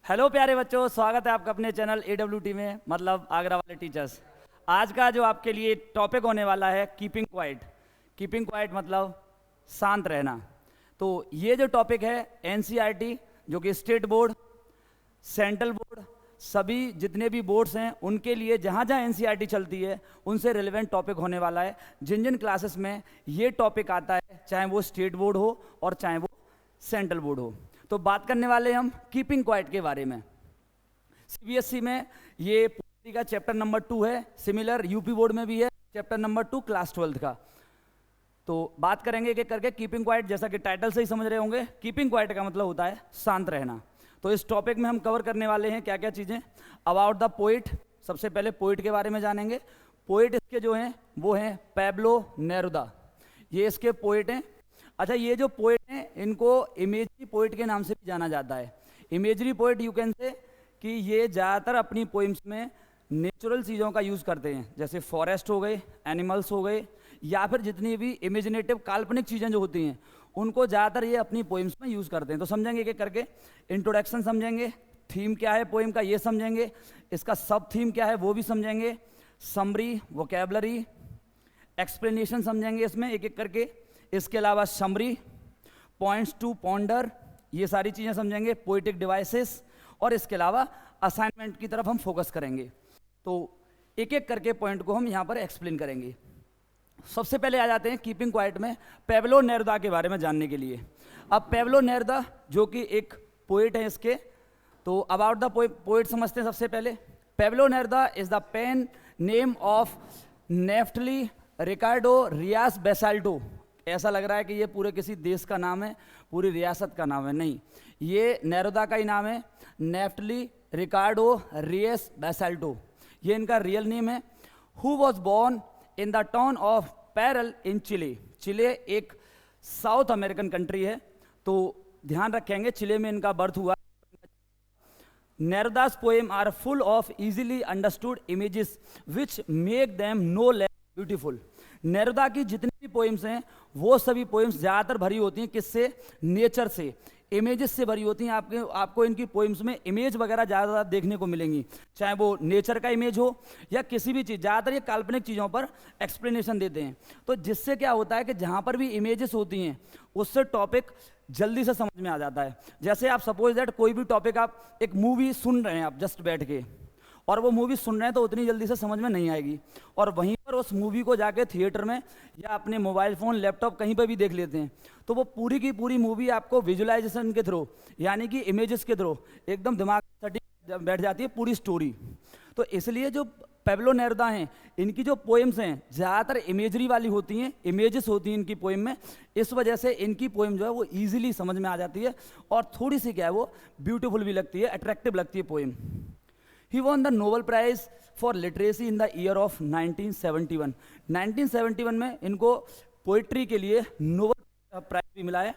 Hello प्यारे बच्चों, स्वागत है आपका अपने चैनल AWT में, मतलब आगरा वाले टीचर्स। आज का जो आपके लिए टॉपिक होने वाला है कीपिंग क्वाइट। कीपिंग क्वाइट मतलब शांत रहना। तो ये जो टॉपिक है NCERT जो कि स्टेट बोर्ड, सेंट्रल बोर्ड, सभी जितने भी बोर्ड्स हैं उनके लिए जहाँ जहाँ NCERT चलती है उनसे रिलेवेंट टॉपिक होने वाला है। जिन जिन क्लासेस में ये टॉपिक आता है, चाहे वो स्टेट बोर्ड हो और चाहे वो सेंट्रल बोर्ड हो। तो बात करने वाले हम कीपिंग क्वाइट के बारे में। CBSE में ये पॉलिटी का चैप्टर नंबर 2 है। सिमिलर यूपी बोर्ड में भी है चैप्टर नंबर 2 क्लास 12 का। तो बात करेंगे एक एक करके कीपिंग क्वाइट। जैसा कि टाइटल से ही समझ रहे होंगे, कीपिंग क्वाइट का मतलब होता है शांत रहना। तो इस टॉपिक में हम कवर करने वाले हैं क्या क्या चीज़ें। अबाउट द पोइट, सबसे पहले पोइट के बारे में जानेंगे। पोइट इसके जो हैं वो हैं पैब्लो नेरुदा, ये इसके पोइट हैं। अच्छा, ये जो पोइट हैं इनको इमेजरी पोइट के नाम से भी जाना जाता है। Imagery poet you can say कि ये ज़्यादातर अपनी पोइम्स में नेचुरल चीज़ों का यूज़ करते हैं, जैसे फॉरेस्ट हो गए, एनिमल्स हो गए, या फिर जितनी भी इमेजिनेटिव काल्पनिक चीज़ें जो होती हैं उनको ज़्यादातर ये अपनी पोइम्स में यूज़ करते हैं। तो समझेंगे एक एक करके। इंट्रोडक्शन समझेंगे, थीम क्या है पोइम का ये समझेंगे, इसका सब थीम क्या है वो भी समझेंगे, समरी, वोकैबलरी, एक्सप्लेनेशन समझेंगे इसमें एक एक करके। इसके अलावा समरी, पॉइंट्स टू पॉन्डर, ये सारी चीज़ें समझेंगे, पोइटिक डिवाइसेस, और इसके अलावा असाइनमेंट की तरफ हम फोकस करेंगे। तो एक एक करके पॉइंट को हम यहाँ पर एक्सप्लेन करेंगे। सबसे पहले आ जाते हैं कीपिंग क्वाइट में पैब्लो नेरुदा के बारे में जानने के लिए। अब पैब्लो नेरुदा जो कि एक पोइट है इसके, तो अबाउट द पोइट समझते हैं सबसे पहले। Pablo Neruda is the pen name of Neftali Ricardo Reyes Basoalto. ऐसा लग रहा है कि ये पूरे किसी देश का नाम है, पूरी रियासत का नाम है, नहीं, ये नेरुदा का ही नाम है, नेफ्टली रिकार्डो रियस बेसाल्टो, ये इनका रियल नेम है। Who was born in the town of Parral in Chile. Chile एक साउथ अमेरिकन कंट्री है, तो ध्यान रखेंगे चिले में इनका बर्थ हुआ। Neruda's poem are full of easily understood images which make them no less beautiful. Neruda की जितनी भी पोइम्स हैं वो सभी पोइम्स ज़्यादातर भरी होती हैं किससे? नेचर से, इमेजेस से भरी होती हैं। आपको इनकी पोइम्स में इमेज वगैरह ज़्यादा देखने को मिलेंगी, चाहे वो नेचर का इमेज हो या किसी भी चीज़। ज़्यादातर ये काल्पनिक चीज़ों पर एक्सप्लेनेशन देते हैं। तो जिससे क्या होता है कि जहाँ पर भी इमेजेस होती हैं उससे टॉपिक जल्दी से समझ में आ जाता है। जैसे आप सपोज दैट कोई भी टॉपिक, आप एक मूवी सुन रहे हैं आप जस्ट बैठ के, और वो मूवी सुन रहे हैं तो उतनी जल्दी से समझ में नहीं आएगी, और वहीं पर उस मूवी को जाके थिएटर में या अपने मोबाइल फ़ोन, लैपटॉप कहीं पर भी देख लेते हैं, तो वो पूरी की पूरी मूवी आपको विजुअलाइजेशन के थ्रू, यानी कि इमेजेस के थ्रू एकदम दिमाग में सटीक बैठ जाती है पूरी स्टोरी। तो इसलिए जो पैब्लो नेरुदा हैं इनकी जो पोएम्स हैं ज़्यादातर इमेजरी वाली होती हैं, इमेजेस होती हैं इनकी पोएम में। इस वजह से इनकी पोएम जो है वो इजीली समझ में आ जाती है, और थोड़ी सी क्या है वो ब्यूटीफुल भी लगती है, अट्रैक्टिव लगती है poem. He won the Nobel prize for literacy in the year of 1971। 1971 में इनको पोइट्री के लिए नोबेल प्राइज भी मिला है,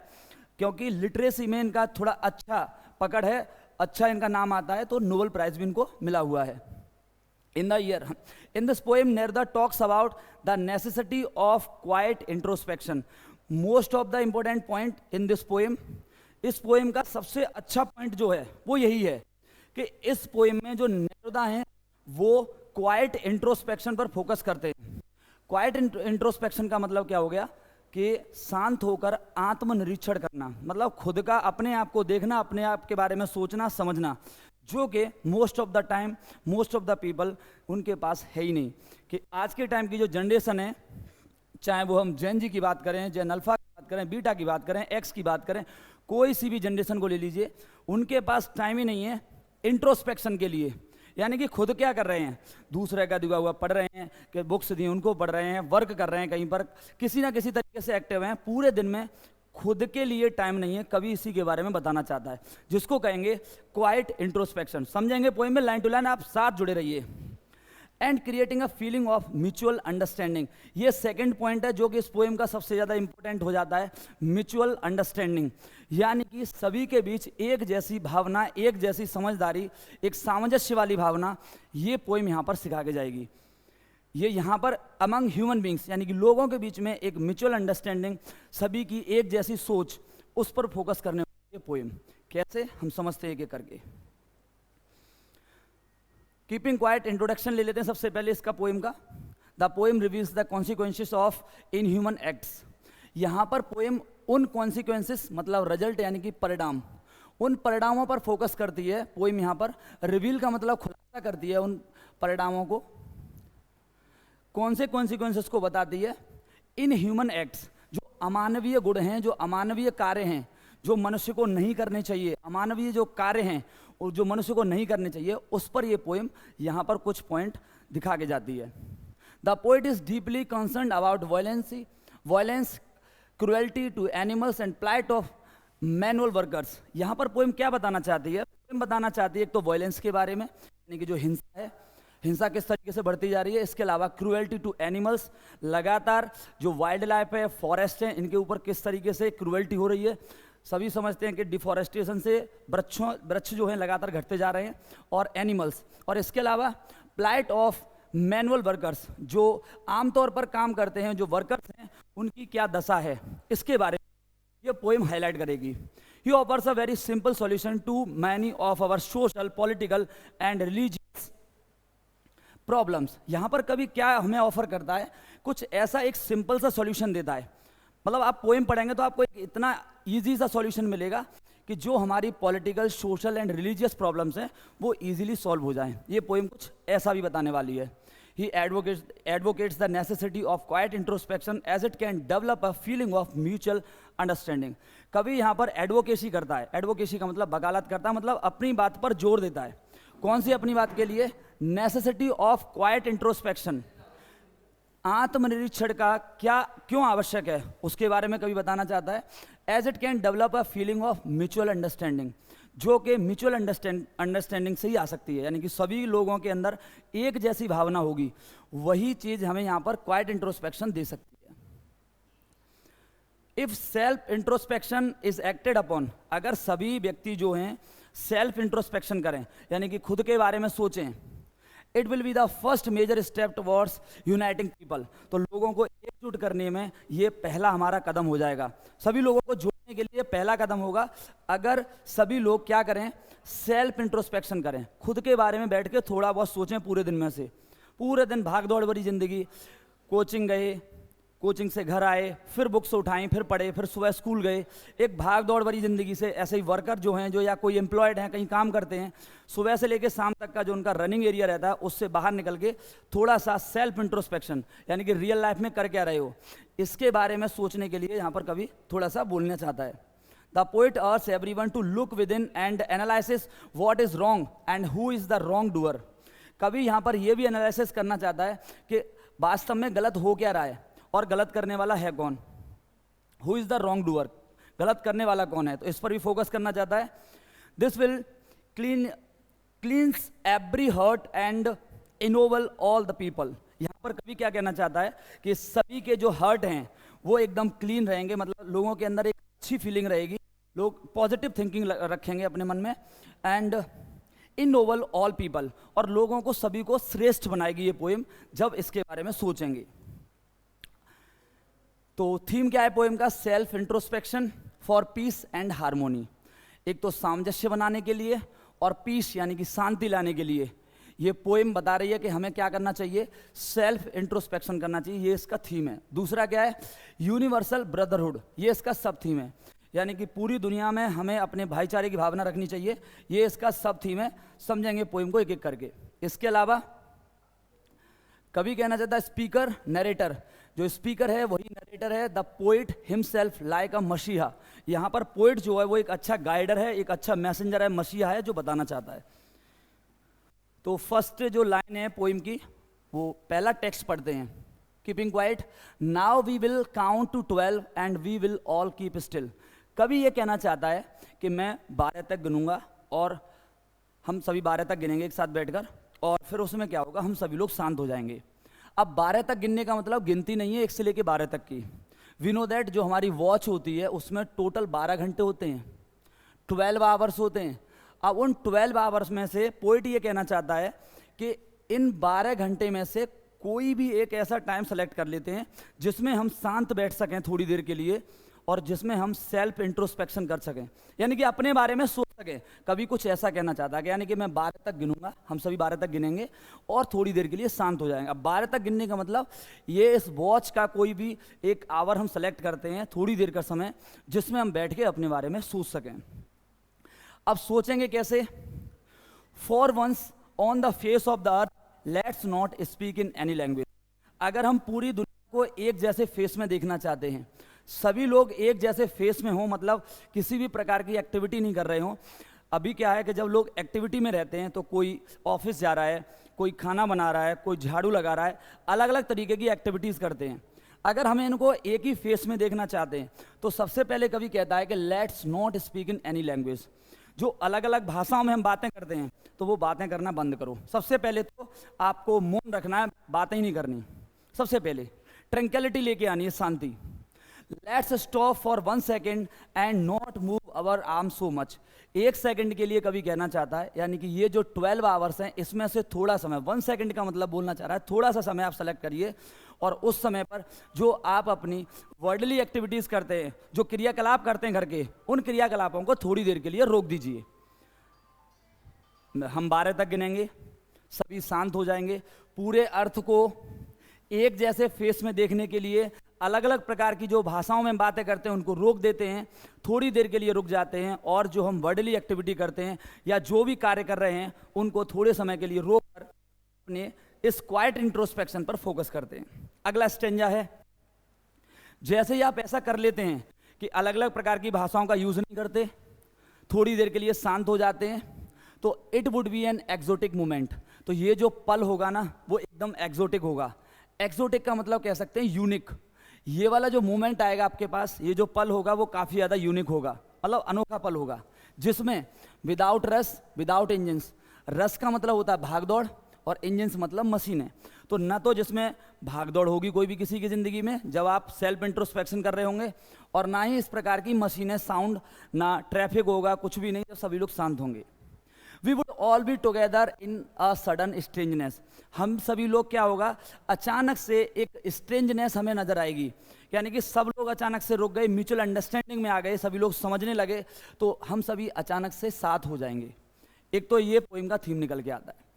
क्योंकि लिटरेसी में इनका थोड़ा अच्छा पकड़ है, अच्छा इनका नाम आता है, तो नोबेल प्राइज भी इनको मिला हुआ है। In the year, in this poem, Neruda talks about the necessity of quiet introspection. Most of the important point in this poem, इस पोएम का सबसे अच्छा पॉइंट जो है वो यही है कि इस पोएम में जो नेरुदा हैं वो क्वाइट इंट्रोस्पेक्शन पर फोकस करते हैं। क्वाइट इंट्रोस्पेक्शन का मतलब क्या हो गया कि शांत होकर आत्मनिरीक्षण करना, मतलब खुद का अपने आप को देखना, अपने आप के बारे में सोचना समझना, जो कि most of the time most of the people उनके पास है ही नहीं। कि आज के टाइम की जो जनरेशन है, चाहे वो हम जेन जी की बात करें, जेन अल्फा की बात करें, बीटा की बात करें, एक्स की बात करें, कोई सी भी जनरेशन को ले लीजिए, उनके पास टाइम ही नहीं है इंट्रोस्पेक्शन के लिए। यानी कि खुद क्या कर रहे हैं, दूसरे का दिया हुआ पढ़ रहे हैं, कि बुक्स दी उनको पढ़ रहे हैं, वर्क कर रहे हैं, कहीं पर किसी ना किसी तरीके से एक्टिव हैं, पूरे दिन में खुद के लिए टाइम नहीं है, कभी इसी के बारे में बताना चाहता है, जिसको कहेंगे क्वाइट इंट्रोस्पेक्शन। समझेंगे पोएम में लाइन टू लाइन, आप साथ जुड़े रहिए। And creating a feeling of mutual understanding, ये सेकंड पॉइंट है जो कि इस पोएम का सबसे ज़्यादा इंपॉर्टेंट हो जाता है। म्यूचुअल अंडरस्टैंडिंग, यानी कि सभी के बीच एक जैसी भावना, एक जैसी समझदारी, एक सामंजस्य वाली भावना, ये पोएम यहाँ पर सिखा के जाएगी। ये यहाँ पर अमंग ह्यूमन बींग्स, यानी कि लोगों के बीच में एक म्यूचुअल अंडरस्टैंडिंग, सभी की एक जैसी सोच, उस पर फोकस करने वाली ये पोएम। कैसे हम समझते हैं एक एक करके। कीपिंग क्वाइट इंट्रोडक्शन ले लेते हैं सबसे पहले इसका पोएम का। The poem reveals the consequences of inhuman acts. यहाँ पर पोएम उन कॉन्सिक्वेंसेस मतलब रिजल्ट यानी कि परिणाम, उन परिणामों पर फोकस करती है पोएम। यहाँ पर रिवील का मतलब खुलासा करती है उन परिणामों को। कौन से कॉन्सिक्वेंसेस को बताती है? इन ह्यूमन एक्ट्स, जो अमानवीय गुण हैं, जो अमानवीय कार्य हैं, जो मनुष्य को नहीं करने चाहिए, अमानवीय जो कार्य हैं और जो मनुष्य को नहीं करने चाहिए, उस पर ये पोएम यहाँ पर कुछ पॉइंट दिखा के जाती है। The poet is deeply concerned about violence, cruelty to animals and plight of manual workers. यहाँ पर पोएम क्या बताना चाहती है? पोएम बताना चाहती है एक तो वायलेंस के बारे में, यानी कि जो हिंसा है, हिंसा किस तरीके से बढ़ती जा रही है। इसके अलावा क्रुएल्टी टू एनिमल्स, लगातार जो वाइल्ड लाइफ है, फॉरेस्ट है, इनके ऊपर किस तरीके से क्रुएल्टी हो रही है। सभी समझते हैं कि डिफॉरेस्टेशन से वृक्ष जो हैं लगातार घटते जा रहे हैं, और एनिमल्स, और इसके अलावा प्लाइट ऑफ मैनुअल वर्कर्स, जो आमतौर पर काम करते हैं, जो वर्कर्स हैं, उनकी क्या दशा है, इसके बारे में ये पोएम हाईलाइट करेगी। He offers a very simple solution to many of our social, political and religious problems. यहाँ पर कभी क्या हमें ऑफर करता है? कुछ ऐसा एक सिंपल सा सॉल्यूशन देता है। मतलब आप पोएम पढ़ेंगे तो आपको एक इतना इजी सा सॉल्यूशन मिलेगा कि जो हमारी political, social and religious problems हैं वो इजीली सॉल्व हो जाएं। ये पोएम कुछ ऐसा भी बताने वाली है। ही advocates the necessity of quiet introspection as it can develop a feeling of mutual understanding। कभी यहाँ पर एडवोकेसी करता है। एडवोकेसी का मतलब वकालत करता है, मतलब अपनी बात पर जोर देता है। कौन सी अपनी बात के लिए? नेसेसिटी ऑफ क्वाइट इंट्रोस्पेक्शन, आत्मनिरीक्षण का क्यों आवश्यक है, उसके बारे में कभी बताना चाहता है। As it can develop a feeling of mutual understanding, जो कि म्यूचुअल अंडरस्टैंडिंग से ही आ सकती है, यानी कि सभी लोगों के अंदर एक जैसी भावना होगी। वही चीज हमें यहाँ पर क्वाइट इंट्रोस्पेक्शन दे सकती है। If self introspection is acted upon, अगर सभी व्यक्ति जो हैं सेल्फ इंट्रोस्पेक्शन करें, यानी कि खुद के बारे में सोचें, it will be the first major step towards uniting people, तो लोगों को एकजुट करने में ये पहला हमारा कदम हो जाएगा। सभी लोगों को जोड़ने के लिए पहला कदम होगा अगर सभी लोग क्या करें? सेल्फ इंट्रोस्पेक्शन करें, खुद के बारे में बैठ के थोड़ा बहुत सोचें। पूरे दिन में से, पूरे दिन भाग दौड़ भरी जिंदगी, कोचिंग गए, कोचिंग से घर आए, फिर बुक्स उठाएं, फिर पढ़े, फिर सुबह स्कूल गए, एक भाग दौड़ भरी जिंदगी से ऐसे ही वर्कर जो हैं, जो या कोई एम्प्लॉयड हैं, कहीं काम करते हैं, सुबह से लेकर शाम तक का जो उनका रनिंग एरिया रहता है, उससे बाहर निकल के थोड़ा सा सेल्फ इंट्रोस्पेक्शन, यानी कि रियल लाइफ में कर क्या रहे हो, इसके बारे में सोचने के लिए यहाँ पर कभी थोड़ा सा बोलना चाहता है। The poet urge everyone to look within and analysis what is wrong and who is the wrong doer. कभी यहाँ पर यह भी एनालिसिस करना चाहता है कि वास्तव में गलत हो क्या रहा है और गलत करने वाला है कौन। Who is the wrong doer, गलत करने वाला कौन है, तो इस पर भी फोकस करना चाहता है। This will cleanse every heart and ennoble all the people. यहाँ पर कभी क्या कहना चाहता है कि सभी के जो हर्ट हैं वो एकदम क्लीन रहेंगे, मतलब लोगों के अंदर एक अच्छी फीलिंग रहेगी, लोग पॉजिटिव थिंकिंग रखेंगे अपने मन में। एंड इनोवल ऑल पीपल, और लोगों को सभी को श्रेष्ठ बनाएगी ये पोएम जब इसके बारे में सोचेंगे। तो थीम क्या है पोएम का? Self introspection for piece and harmony. एक तो सामंजस्य बनाने के लिए और पीस यानी कि शांति लाने के लिए ये पोएम बता रही है कि हमें क्या करना चाहिए? सेल्फ इंट्रोस्पेक्शन करना चाहिए, ये इसका थीम है। दूसरा क्या है? यूनिवर्सल ब्रदरहुड, ये इसका सब थीम है, यानी कि पूरी दुनिया में हमें अपने भाईचारे की भावना रखनी चाहिए, ये इसका सब थीम है। समझेंगे पोएम को एक एक करके। इसके अलावा कभी कहना चाहता है स्पीकर नरेटर, जो स्पीकर है वही नरेटर है। द पोइट हिमसेल्फ लाइक अ मसीहा, यहाँ पर पोइट जो है वो एक अच्छा गाइडर है, एक अच्छा मैसेंजर है, मसीहा है जो बताना चाहता है। तो फर्स्ट जो लाइन है पोइम की, वो पहला टेक्स्ट पढ़ते हैं। Keeping quiet, now we will count to 12 and we will all keep still. कभी ये कहना चाहता है कि मैं 12 तक गिनूंगा और हम सभी 12 तक गिनेंगे एक साथ बैठकर, और फिर उसमें क्या होगा? हम सभी लोग शांत हो जाएंगे। अब 12 तक गिनने का मतलब गिनती नहीं है 1 से लेकर 12 तक की। वी नो दैट जो हमारी वॉच होती है उसमें टोटल 12 घंटे होते हैं, 12 आवर्स होते हैं। अब उन 12 आवर्स में से पोइट ये कहना चाहता है कि इन 12 घंटे में से कोई भी एक ऐसा टाइम सेलेक्ट कर लेते हैं जिसमें हम शांत बैठ सकें थोड़ी देर के लिए, और जिसमें हम सेल्फ इंट्रोस्पेक्शन कर सकें, यानी कि अपने बारे में सोच सके। कभी कुछ ऐसा कहना चाहता है कि यानी कि मैं 12 तक गिनूंगा, हम सभी 12 तक गिनेंगे और थोड़ी देर के लिए शांत हो जाएंगे। अब 12 तक गिनने का मतलब ये इस वॉच का कोई भी एक आवर हम सेलेक्ट करते हैं, थोड़ी देर का समय, जिसमें हम बैठ के अपने बारे में सोच सकें। अब सोचेंगे कैसे? For once on the face of the earth let's not speak in any language. अगर हम पूरी दुनिया को एक जैसे फेस में देखना चाहते हैं, सभी लोग एक जैसे फेस में हों, मतलब किसी भी प्रकार की एक्टिविटी नहीं कर रहे हों। अभी क्या है कि जब लोग एक्टिविटी में रहते हैं तो कोई ऑफिस जा रहा है, कोई खाना बना रहा है, कोई झाड़ू लगा रहा है, अलग अलग तरीके की एक्टिविटीज़ करते हैं। अगर हमें इनको एक ही फेस में देखना चाहते हैं तो सबसे पहले कवि कहता है कि let's not speak in any language. जो अलग अलग भाषाओं में हम बातें करते हैं तो वो बातें करना बंद करो। सबसे पहले तो आपको मौन रखना है, बातें ही नहीं करनी। सबसे पहले ट्रैंक्विलिटी लेके आनी है, शांति। Let's stop for 1 second and not move our arm so much. 1 second के लिए कभी कहना चाहता है, यानी कि ये जो 12 आवर्स हैं इसमें से थोड़ा समय, 1 सेकंड का मतलब बोलना चाह रहा है, थोड़ा सा समय आप सेलेक्ट करिए और उस समय पर जो आप अपनी वर्डली एक्टिविटीज़ करते हैं, जो क्रियाकलाप करते हैं घर के, उन क्रियाकलापों को थोड़ी देर के लिए रोक दीजिए। हम 12 तक गिनेंगे, सभी शांत हो जाएंगे। पूरे अर्थ को एक जैसे फेस में देखने के लिए अलग अलग प्रकार की जो भाषाओं में बातें करते हैं उनको रोक देते हैं, थोड़ी देर के लिए रुक जाते हैं और जो हम वर्डली एक्टिविटी करते हैं या जो भी कार्य कर रहे हैं उनको थोड़े समय के लिए रोक कर अपने इस क्वाइट इंट्रोस्पेक्शन पर फोकस करते हैं। अगला स्टेंजा है, जैसे ही आप ऐसा कर लेते हैं कि अलग अलग प्रकार की भाषाओं का यूज नहीं करते, थोड़ी देर के लिए शांत हो जाते हैं, तो it would be an exotic moment. तो ये जो पल होगा ना वो एकदम एक्सोटिक होगा। एक्सोटिक का मतलब कह सकते हैं यूनिक। ये वाला जो मोमेंट आएगा आपके पास, ये जो पल होगा वो काफ़ी ज़्यादा यूनिक होगा, मतलब अनोखा पल होगा, जिसमें विदाउट रस विदाउट इंजन्स। रस का मतलब होता है भागदौड़ और इंजन्स मतलब मशीनें। तो न तो जिसमें भागदौड़ होगी कोई भी किसी की ज़िंदगी में जब आप सेल्फ इंट्रोस्पेक्शन कर रहे होंगे, और ना ही इस प्रकार की मशीनें, साउंड, ना ट्रैफिक होगा, कुछ भी नहीं, जब सभी लोग शांत होंगे। We would all be together in a sudden strangeness. हम सभी लोग क्या होगा, अचानक से एक स्ट्रेंजनेस हमें नजर आएगी, यानी कि सब लोग अचानक से रुक गए, म्यूचुअल अंडरस्टैंडिंग में आ गए, सभी लोग समझने लगे, तो हम सभी अचानक से साथ हो जाएंगे। एक तो ये पोइम का थीम निकल के आता है।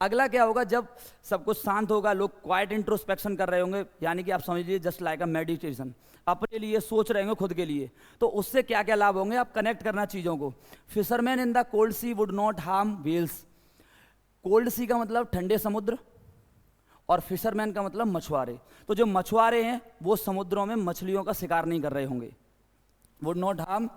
अगला क्या होगा, जब सब कुछ शांत होगा, लोग क्वाइट इंट्रोस्पेक्शन कर रहे होंगे, यानी कि आप समझ लीजिए जस्ट लाइक अ मेडिटेशन, अपने लिए सोच रहे होंगे, खुद के लिए, तो उससे क्या क्या लाभ होंगे, आप कनेक्ट करना चीज़ों को। Fisherman in the cold sea would not harm whales. Cold sea का मतलब ठंडे समुद्र और फिशरमैन का मतलब मछुआरे। तो जो मछुआरे हैं वो समुद्रों में मछलियों का शिकार नहीं कर रहे होंगे। वुड नॉट हार्म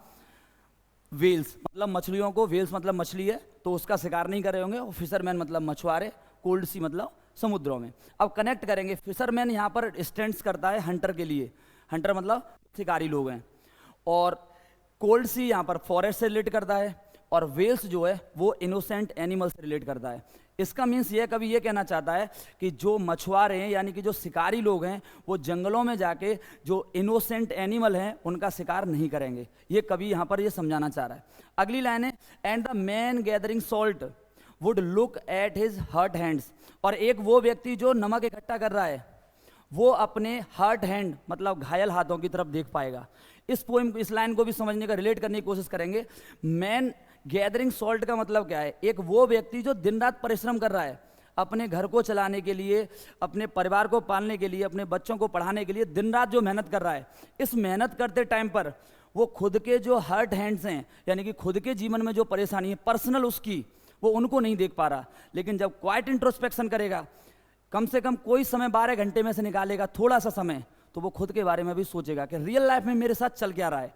व्हेल्स मतलब मछलियों को, व्हेल्स मतलब मछली है तो उसका शिकार नहीं कर रहे होंगे, और फिशरमैन मतलब मछुआरे, कोल्ड सी मतलब समुद्रों में। अब कनेक्ट करेंगे, फिशरमैन यहाँ पर स्टैंड्स करता है हंटर के लिए, हंटर मतलब शिकारी लोग हैं, और कोल्ड सी यहाँ पर फॉरेस्ट से रिलेट करता है, और वेल्स जो है वो इनोसेंट एनिमल से रिलेट करता है। इसका मीन्स ये कभी ये कहना चाहता है कि जो मछुआरे हैं यानी कि जो शिकारी लोग हैं वो जंगलों में जाके जो इनोसेंट एनिमल हैं उनका शिकार नहीं करेंगे। ये कभी यहाँ पर ये समझाना चाह रहा है। अगली लाइन है, and the man gathering salt would look at his hurt hands. और एक वो व्यक्ति जो नमक इकट्ठा कर रहा है वो अपने हर्ट हैंड मतलब घायल हाथों की तरफ देख पाएगा। इस पोएम, इस लाइन को भी समझने का, रिलेट करने की कोशिश करेंगे। मैन गैदरिंग सॉल्ट का मतलब क्या है, एक वो व्यक्ति जो दिन रात परिश्रम कर रहा है अपने घर को चलाने के लिए, अपने परिवार को पालने के लिए, अपने बच्चों को पढ़ाने के लिए, दिन रात जो मेहनत कर रहा है, इस मेहनत करते टाइम पर वो खुद के जो हर्ट हैंड्स हैं यानी कि खुद के जीवन में जो परेशानी है पर्सनल उसकी, वो उनको नहीं देख पा रहा। लेकिन जब क्वाइट इंट्रोस्पेक्शन करेगा, कम से कम कोई समय 12 घंटे में से निकालेगा थोड़ा सा समय, तो वो खुद के बारे में भी सोचेगा कि रियल लाइफ में मेरे साथ चल क्या रहा है,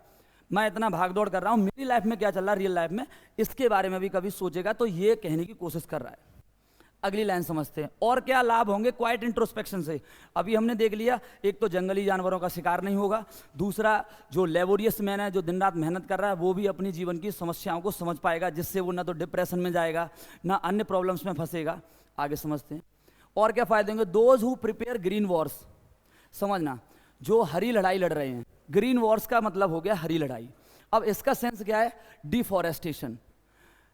मैं इतना भागदौड़ कर रहा हूँ, मेरी लाइफ में क्या चल रहा है रियल लाइफ में, इसके बारे में भी कभी सोचेगा। तो ये कहने की कोशिश कर रहा है। अगली लाइन समझते हैं, और क्या लाभ होंगे क्वाइट इंट्रोस्पेक्शन से। अभी हमने देख लिया, एक तो जंगली जानवरों का शिकार नहीं होगा, दूसरा जो लेबोरियस मैन है जो दिन रात मेहनत कर रहा है वो भी अपनी जीवन की समस्याओं को समझ पाएगा, जिससे वो ना तो डिप्रेशन में जाएगा ना अन्य प्रॉब्लम्स में फंसेगा। आगे समझते हैं और क्या फायदे होंगे। Those who prepare green Wars, समझना जो हरी लड़ाई लड़ रहे हैं, ग्रीन वॉर्स का मतलब हो गया हरी लड़ाई। अब इसका सेंस क्या है, डिफॉरेस्टेशन,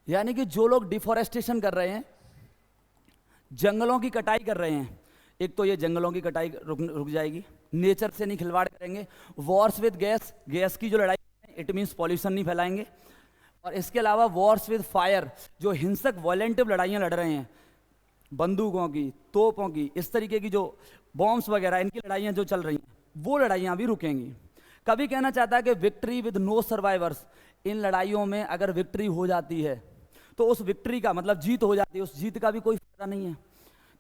यानी कि जो लोग डिफॉरेस्टेशन कर रहे हैं, जंगलों की कटाई कर रहे हैं, एक तो ये जंगलों की कटाई रुक जाएगी, नेचर से नहीं खिलवाड़ करेंगे। वॉर्स विद गैस, गैस की जो लड़ाई है इट मीन्स पॉल्यूशन नहीं फैलाएंगे। और इसके अलावा वॉर्स विद फायर, जो हिंसक वॉलेंटिव लड़ाइयाँ लड़ रहे हैं, बंदूकों की, तोपों की, इस तरीके की जो बॉम्ब्स वगैरह इनकी लड़ाइयाँ जो चल रही हैं, वो लड़ाइयाँ भी रुकेंगी। कभी कहना चाहता है कि विक्ट्री विद नो सर्वाइवर्स, इन लड़ाइयों में अगर विक्ट्री हो जाती है तो उस विक्ट्री का मतलब जीत हो जाती है, उस जीत का भी कोई फायदा नहीं है।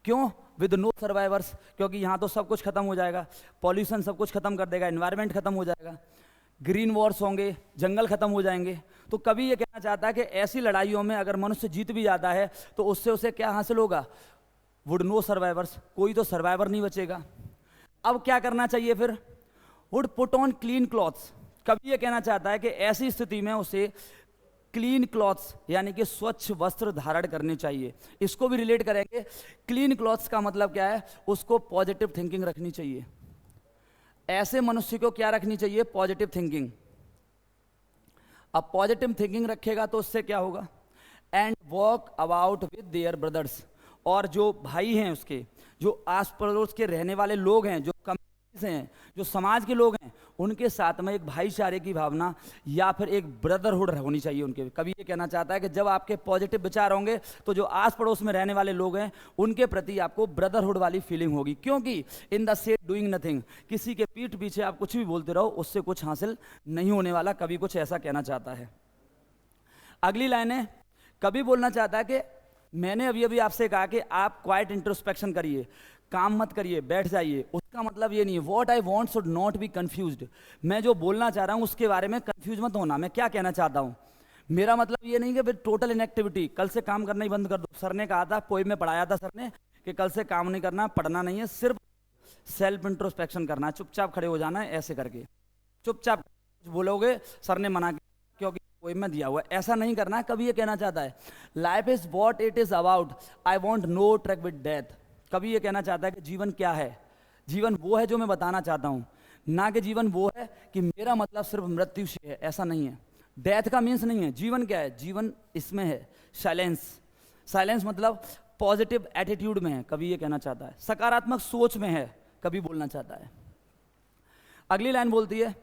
क्यों विद नो सर्वाइवर्स? क्योंकि यहाँ तो सब कुछ खत्म हो जाएगा, पॉल्यूशन सब कुछ खत्म कर देगा, एनवायरनमेंट खत्म हो जाएगा, ग्रीन वॉर्स होंगे, जंगल खत्म हो जाएंगे। तो कभी ये कहना चाहता है कि ऐसी लड़ाइयों में अगर मनुष्य जीत भी जाता है तो उससे उसे क्या हासिल होगा? वुड नो सर्वाइवर्स, कोई तो सर्वाइवर नहीं बचेगा। अब क्या करना चाहिए फिर? Would put on clean clothes. कभी ये कहना चाहता है कि ऐसी स्थिति में उसे क्लीन क्लॉथ्स यानी कि स्वच्छ वस्त्र धारण करने चाहिए। इसको भी रिलेट करेंगे। क्लीन क्लॉथ्स का मतलब क्या है? उसको पॉजिटिव थिंकिंग रखनी चाहिए। ऐसे मनुष्य को क्या रखनी चाहिए? Positive thinking. अब पॉजिटिव थिंकिंग रखेगा तो उससे क्या होगा? And walk about with their brothers, और जो भाई हैं उसके, जो आस पड़ोस के रहने वाले लोग हैं, जो कम्युनिटीज हैं, जो समाज के लोग हैं, उनके साथ में एक भाईचारे की भावना या फिर एक ब्रदरहुड होनी चाहिए उनके। कभी ये कहना चाहता है कि जब आपके पॉजिटिव विचार होंगे तो जो आस पड़ोस में रहने वाले लोग हैं उनके प्रति आपको ब्रदरहुड वाली फीलिंग होगी। क्योंकि in the said doing nothing, किसी के पीठ पीछे आप कुछ भी बोलते रहो उससे कुछ हासिल नहीं होने वाला। कभी कुछ ऐसा कहना चाहता है। अगली लाइन है, कभी बोलना चाहता है कि मैंने अभी अभी आपसे कहा कि आप क्वाइट इंट्रोस्पेक्शन करिए, काम मत करिए, बैठ जाइए। उसका मतलब ये नहीं है what I want should not be confused. मैं जो बोलना चाह रहा हूँ उसके बारे में कंफ्यूज मत होना। मैं क्या कहना चाहता हूँ, मेरा मतलब ये नहीं कि टोटल इनएक्टिविटी, कल से काम करना ही बंद कर दो। सर ने कहा था, पोएम में पढ़ाया था सर ने कि कल से काम नहीं करना, पढ़ना नहीं है, सिर्फ सेल्फ इंट्रोस्पेक्शन करना है, चुपचाप खड़े हो जाना है, ऐसे करके चुपचाप कुछ बोलोगे सर ने मना किया क्योंकि पोएम में दिया हुआ है, ऐसा नहीं करना है। कभी ये कहना चाहता है life is what it is about, I want no track with death. कभी ये कहना चाहता है कि जीवन क्या है? जीवन वो है जो मैं बताना चाहता हूँ, ना कि जीवन वो है कि मेरा मतलब सिर्फ मृत्यु से है, ऐसा नहीं है। डेथ का मीन्स नहीं है। जीवन क्या है? जीवन इसमें है साइलेंस। साइलेंस मतलब पॉजिटिव एटीट्यूड में है, कभी ये कहना चाहता है। सकारात्मक सोच में है, कभी बोलना चाहता है। अगली लाइन बोलती है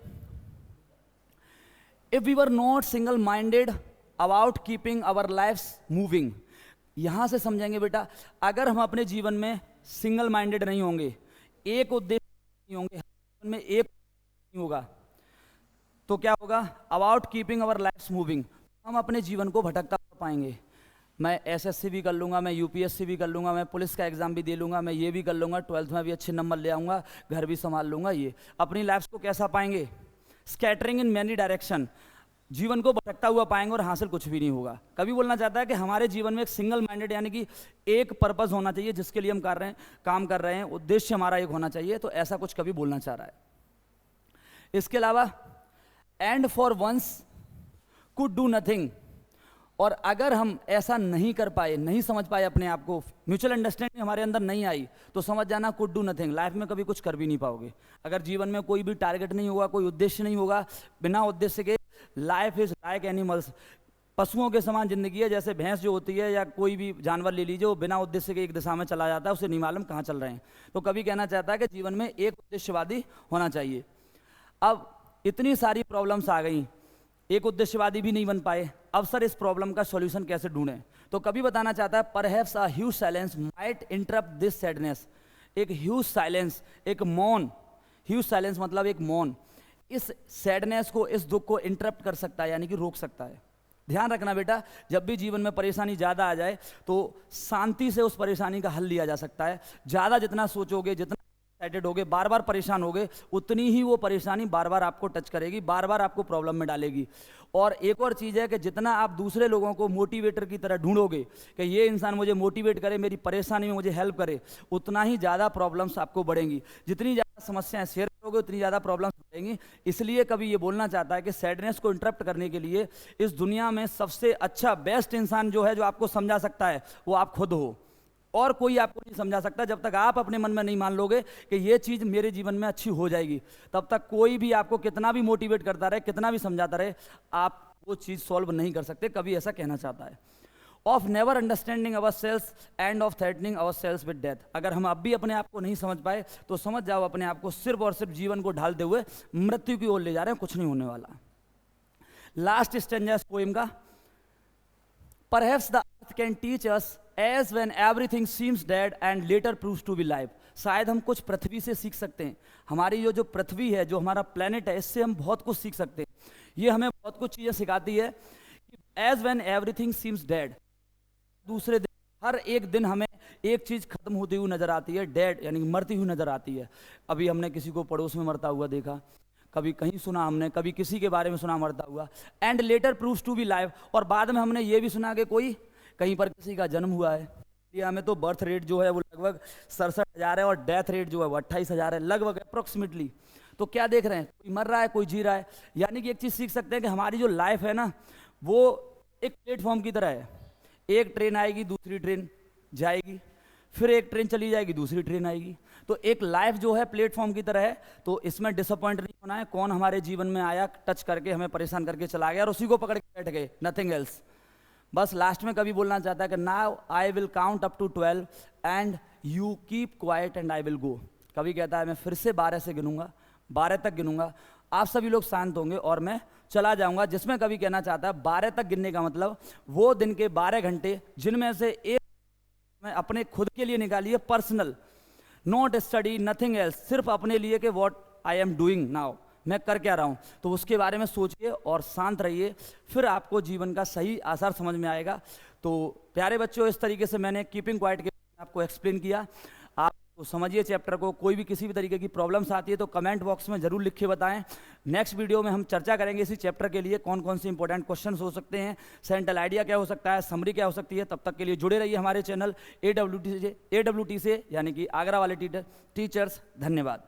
if we were not single minded about keeping our lifes moving. यहां से समझेंगे बेटा, अगर हम अपने जीवन में सिंगल माइंडेड नहीं होंगे, एक उद्देश्य नहीं होंगे, जीवन में एक नहीं होगा, तो क्या होगा? About keeping our lifes moving, हम अपने जीवन को भटकता पाएंगे। मैं एसएससी भी कर लूंगा, मैं यूपीएससी भी कर लूंगा, मैं पुलिस का एग्जाम भी दे लूंगा, मैं ये भी कर लूंगा, 12th में भी अच्छे नंबर ले आऊंगा, घर भी संभाल लूंगा, ये अपनी लाइफ को कैसा पाएंगे? स्कैटरिंग इन मैनी डायरेक्शन, जीवन को भटकता हुआ पाएंगे और हासिल कुछ भी नहीं होगा। कभी बोलना चाहता है कि हमारे जीवन में एक सिंगल माइंडेड यानी कि एक पर्पस होना चाहिए जिसके लिए हम कर रहे हैं, काम कर रहे हैं, उद्देश्य हमारा एक होना चाहिए। तो ऐसा कुछ कभी बोलना चाह रहा है। इसके अलावा and for once could do nothing, और अगर हम ऐसा नहीं कर पाए, नहीं समझ पाए अपने आप को, म्यूचुअल अंडरस्टैंडिंग हमारे अंदर नहीं आई, तो समझ जाना कुड डू नथिंग, लाइफ में कभी कुछ कर भी नहीं पाओगे। अगर जीवन में कोई भी टारगेट नहीं होगा, कोई उद्देश्य नहीं होगा, बिना उद्देश्य के लाइफ इज लाइक एनिमल्स, पशुओं के समान जिंदगी है। जैसे भैंस जो होती है या कोई भी जानवर ले लीजिए, वो बिना उद्देश्य के एक दिशा में चला जाता है, उसे नहीं मालूम कहाँ चल रहे हैं। तो कभी कहना चाहता है कि जीवन में एक उद्देश्यवादी होना चाहिए। अब इतनी सारी प्रॉब्लम्स आ गई, एक उद्देश्यवादी भी नहीं बन पाए, अब सर इस प्रॉब्लम का सॉल्यूशन कैसे ढूंढें? तो कभी बताना चाहता है perhaps a huge silence might interrupt this sadness. एक ह्यूज साइलेंस, एक मौन, ह्यूज साइलेंस मतलब एक मौन, इस सैडनेस को, इस दुख को इंटरप्ट कर सकता है, यानी कि रोक सकता है। ध्यान रखना बेटा, जब भी जीवन में परेशानी ज़्यादा आ जाए तो शांति से उस परेशानी का हल लिया जा सकता है। ज़्यादा जितना सोचोगे, जितना एक्साइटेड होगे, बार बार परेशान होगे, उतनी ही वो परेशानी बार बार आपको टच करेगी, बार बार आपको प्रॉब्लम में डालेगी। और एक और चीज़ है कि जितना आप दूसरे लोगों को मोटिवेटर की तरह ढूंढोगे कि ये इंसान मुझे मोटिवेट करे, मेरी परेशानी में मुझे हेल्प करे, उतना ही ज़्यादा प्रॉब्लम्स आपको बढ़ेंगी। जितनी ज़्यादा समस्याएं शेयर करोगे उतनी ज़्यादा प्रॉब्लम्स बढ़ेंगी। इसलिए कभी ये बोलना चाहता है कि सैडनेस को इंटरप्ट करने के लिए इस दुनिया में सबसे अच्छा बेस्ट इंसान जो है, जो आपको समझा सकता है, वो आप खुद हो। और कोई आपको नहीं समझा सकता। जब तक आप अपने मन में नहीं मान लोगे कि ये चीज़ मेरे जीवन में अच्छी हो जाएगी, तब तक कोई भी आपको कितना भी मोटिवेट करता रहे, कितना भी समझाता रहे, आप वो चीज़ सॉल्व नहीं कर सकते। कभी ऐसा कहना चाहता है of never understanding ourselves and of threatening ourselves with death. अगर हम अब भी अपने आप को नहीं समझ पाए तो समझ जाओ अपने आप को सिर्फ और सिर्फ जीवन को ढालते हुए मृत्यु की ओर ले जा रहे हैं, कुछ नहीं होने वाला। लास्ट स्टेंजा इस पोएम का, perhaps the earth can teach us as when everything seems dead and later proves to be live. शायद हम कुछ पृथ्वी से सीख सकते हैं। हमारी जो पृथ्वी है, जो हमारा प्लेनेट है, इससे हम बहुत कुछ सीख सकते हैं। ये हमें बहुत कुछ चीज़ें सिखाती है कि as when everything seems dead, दूसरे दिन, हर एक दिन हमें एक चीज़ खत्म होती हुई नजर आती है, डेड यानी मरती हुई नजर आती है। अभी हमने किसी को पड़ोस में मरता हुआ देखा, कभी कहीं सुना हमने, कभी किसी के बारे में सुना मरता हुआ, and later proves to be live, और बाद में हमने ये भी सुना कि कोई कहीं पर किसी का जन्म हुआ है। इंडिया में तो बर्थ रेट जो है वो लगभग 67,000 है और डेथ रेट जो है वो 28,000 है, लगभग अप्रोक्सीमेटली। तो क्या देख रहे हैं, कोई मर रहा है, कोई जी रहा है। यानी कि एक चीज़ सीख सकते हैं कि हमारी जो लाइफ है ना, वो एक प्लेटफॉर्म की तरह है। एक ट्रेन आएगी, दूसरी ट्रेन जाएगी, फिर एक ट्रेन चली जाएगी, दूसरी ट्रेन आएगी। तो एक लाइफ जो है प्लेटफॉर्म की तरह है। तो इसमें डिसअपॉइंट नहीं होना है। कौन हमारे जीवन में आया, टच करके हमें परेशान करके चला गया और उसी को पकड़ के बैठ गए, नथिंग एल्स। बस लास्ट में कभी बोलना चाहता है कि now I will count up to 12 and you keep quiet and I will go. कभी कहता है मैं फिर से 12 से गिनूंगा, 12 तक गिनूंगा, आप सभी लोग शांत होंगे और मैं चला जाऊंगा। जिसमें कभी कहना चाहता है 12 तक गिनने का मतलब वो दिन के 12 घंटे जिनमें से एक मैं अपने खुद के लिए निकालिए, personal, not study, nothing else, सिर्फ अपने लिए कि what I am doing now, मैं कर क्या रहा हूँ। तो उसके बारे में सोचिए और शांत रहिए, फिर आपको जीवन का सही आसार समझ में आएगा। तो प्यारे बच्चों, इस तरीके से मैंने कीपिंग क्वाइट के आपको एक्सप्लेन किया। आप तो समझिए चैप्टर को। कोई भी किसी भी तरीके की प्रॉब्लम्स आती है तो कमेंट बॉक्स में जरूर लिख के बताएं। नेक्स्ट वीडियो में हम चर्चा करेंगे इसी चैप्टर के लिए कौन कौन से इंपॉर्टेंट क्वेश्चंस हो सकते हैं, सेंट्रल आइडिया क्या हो सकता है, समरी क्या हो सकती है। तब तक के लिए जुड़े रहिए हमारे चैनल AWT से, यानी कि आगरा वाले टीचर्स। धन्यवाद।